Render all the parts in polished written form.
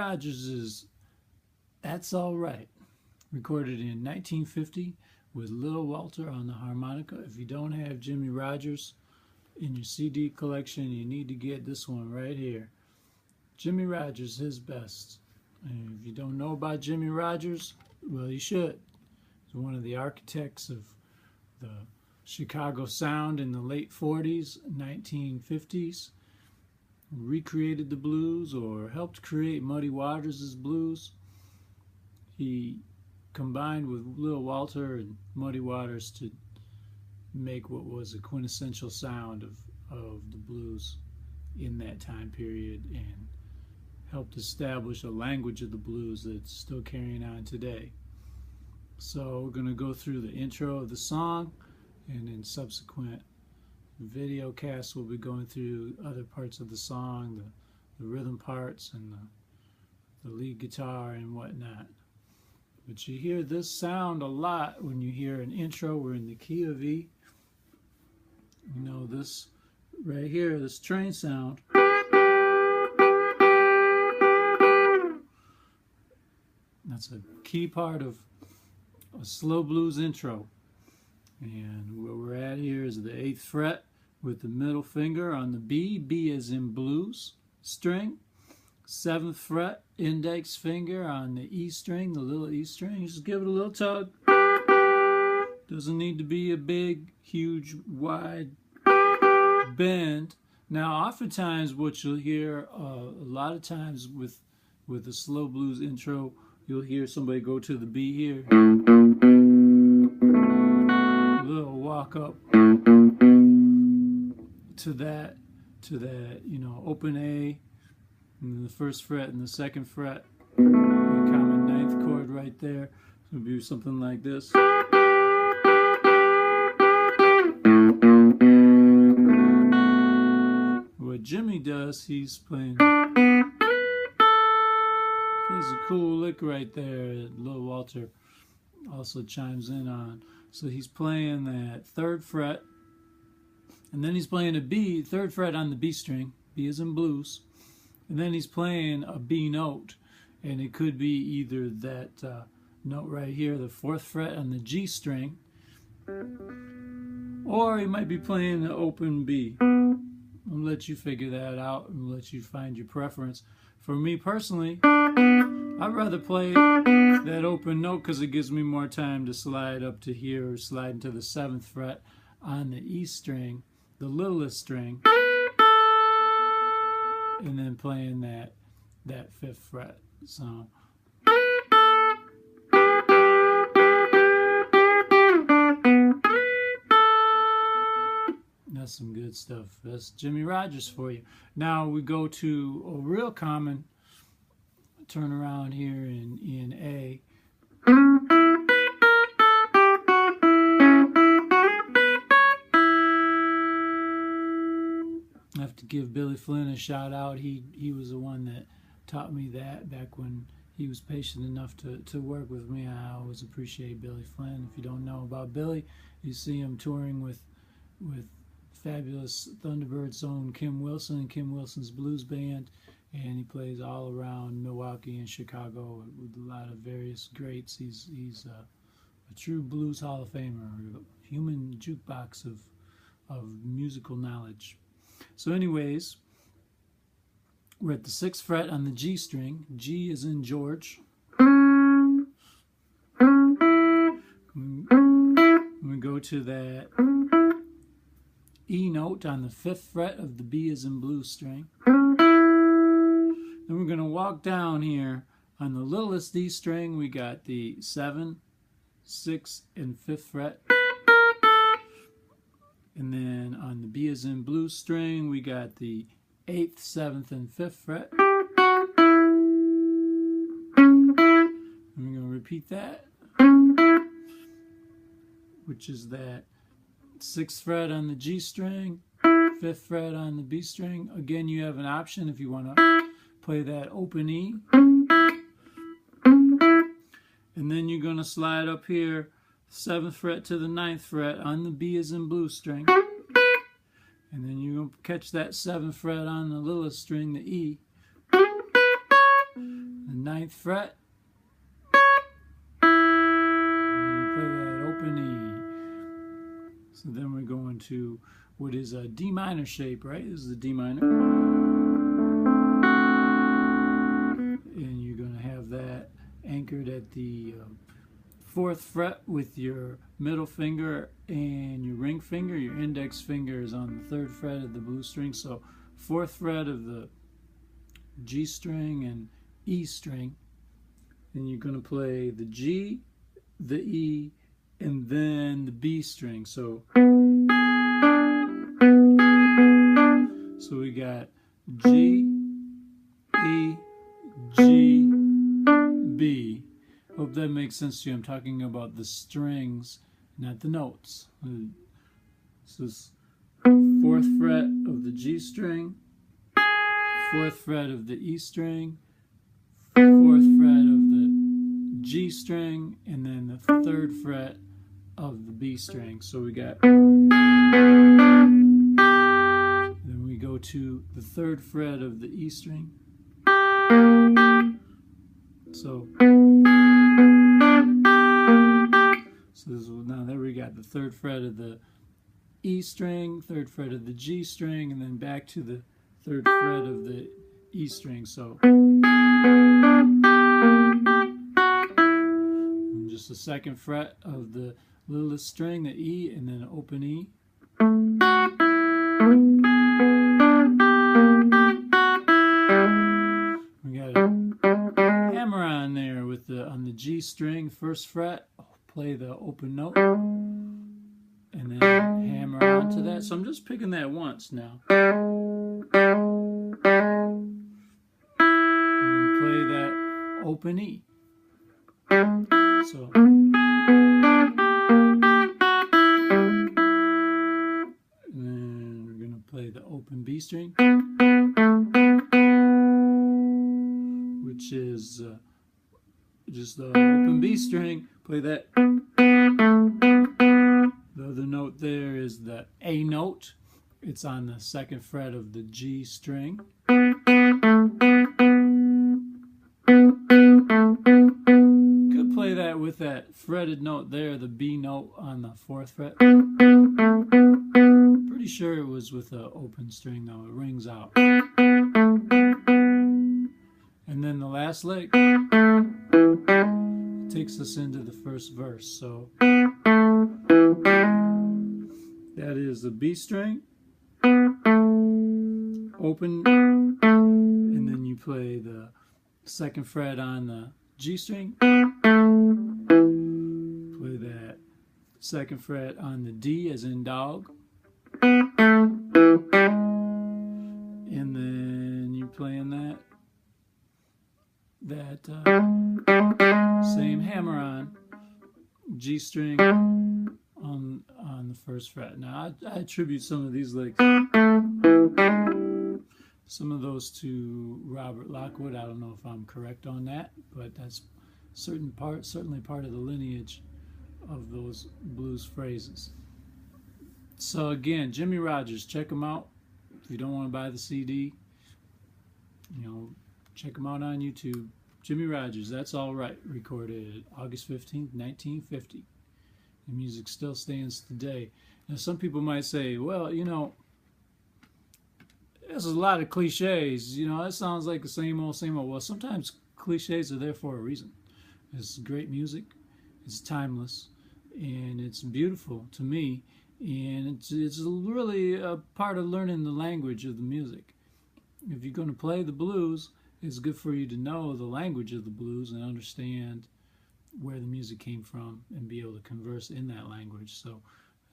Rogers' That's All Right, recorded in 1950 with Little Walter on the harmonica. If you don't have Jimmie Rodgers in your CD collection, you need to get this one right here. Jimmie Rodgers, his best. And if you don't know about Jimmie Rodgers, well, you should. He's one of the architects of the Chicago sound in the late 40s, 1950s. Recreated the blues or helped create Muddy Waters' blues. He combined with Little Walter and Muddy Waters to make what was a quintessential sound of the blues in that time period, and helped establish a language of the blues that's still carrying on today. So we're going to go through the intro of the song, and in subsequent video casts we'll be going through other parts of the song, the rhythm parts and the lead guitar and whatnot. But you hear this sound a lot when you hear an intro. We're in the key of E. You know, this right here, this train sound. That's a key part of a slow blues intro. And where we're at here is the 8th fret with the middle finger on the B. B as in blues string. 7th fret, index finger on the E string, the little E string. You just give it a little tug. Doesn't need to be a big, huge, wide bend. Now, oftentimes what you'll hear, a lot of times with a slow blues intro, you'll hear somebody go to the B here. A little walk up to that, you know, open A, and the 1st fret and the 2nd fret, the common 9th chord right there. It's going to be something like this. What Jimmie does, he's plays a cool lick right there that Little Walter also chimes in on. So he's playing that 3rd fret, and then he's playing a B, 3rd fret on the B string, B as in blues, and then he's playing a B note, and it could be either that note right here, the 4th fret on the G string, or he might be playing an open B. I'll let you figure that out and let you find your preference. For me personally, I'd rather play that open note because it gives me more time to slide up to here or slide into the 7th fret on the E string, the littlest string, and then playing that 5th fret. So that's some good stuff. That's Jimmie Rodgers for you. Now we go to a real common turnaround here in A. I have to give Billy Flynn a shout out. He was the one that taught me that back when he was patient enough to work with me. I always appreciate Billy Flynn. If you don't know about Billy, you see him touring with fabulous Thunderbirds' own Kim Wilson, Kim Wilson's Blues Band, and he plays all around Milwaukee and Chicago with a lot of various greats. He's a true blues Hall of Famer, a human jukebox of musical knowledge. So anyways, we're at the 6th fret on the G string. G is in George. We go to that E note on the 5th fret of the B as in blue string. Then we're going to walk down here. On the littlest D string, we got the 7, 6, and 5th fret. And then on the B as in blue string, we got the 8th, 7th, and 5th fret. And we're going to repeat that, which is that 6th fret on the G string, 5th fret on the B string. Again, you have an option if you want to play that open E. And then you're going to slide up here, 7th fret to the 9th fret on the B as in blue string. And then you're going to catch that 7th fret on the littlest string, the E. the 9th fret. And you play that open E. So then we're going to what is a D minor shape, right? This is the D minor. And you're going to have that anchored at the 4th fret with your middle finger and your ring finger. Your index finger is on the 3rd fret of the blues string. So 4th fret of the G string and E string. And you're going to play the G, the E, and then the B string. So we got G, E, G, B. Hope that makes sense to you. I'm talking about the strings, not the notes. This is 4th fret of the G string, 4th fret of the E string, 4th fret of the G string, and then the 3rd fret of the B string. So we got, then we go to the 3rd fret of the E string. So this is, now there we got the 3rd fret of the E string, 3rd fret of the G string, and then back to the 3rd fret of the E string. So and just the 2nd fret of the littlest string, the E, and then open E. We got a hammer on there with the on the G string, 1st fret. Play the open note, and then hammer onto that. So I'm just picking that once now. And then play that open E. So and then we're going to play the open B string, which is just the open B string. Play that. The other note there is the A note. It's on the 2nd fret of the G string. Could play that with that fretted note there, the B note on the 4th fret. Pretty sure it was with an open string though. It rings out. And then the last lick takes us into the 1st verse. So that is the B string, open, and then you play the 2nd fret on the G string, play that 2nd fret on the D as in dog, and then you playing that same hammer on G string on the 1st fret. Now I attribute some of these licks, some of those to Robert Lockwood. I don't know if I'm correct on that, but that's certainly part of the lineage of those blues phrases. So again, Jimmie Rodgers, check him out. If you don't want to buy the CD, check him out on YouTube. Jimmie Rodgers, That's All Right, recorded August 15th, 1950. The music still stands today. Now, some people might say, well, there's a lot of cliches. That sounds like the same old, same old. Well, sometimes cliches are there for a reason. It's great music. It's timeless. And it's beautiful to me. And it's really a part of learning the language of the music. If you're going to play the blues, it's good for you to know the language of the blues and understand where the music came from and be able to converse in that language. So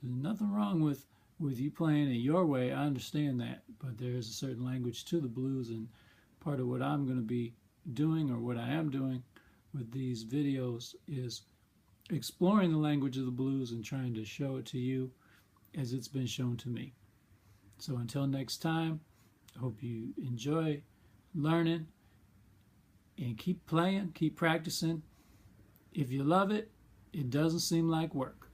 there's nothing wrong with you playing it your way. I understand that, but there is a certain language to the blues, and part of what I'm going to be doing, or what I am doing with these videos, is exploring the language of the blues and trying to show it to you as it's been shown to me. So until next time, I hope you enjoy learning, and keep playing, keep practicing. If you love it, it doesn't seem like work.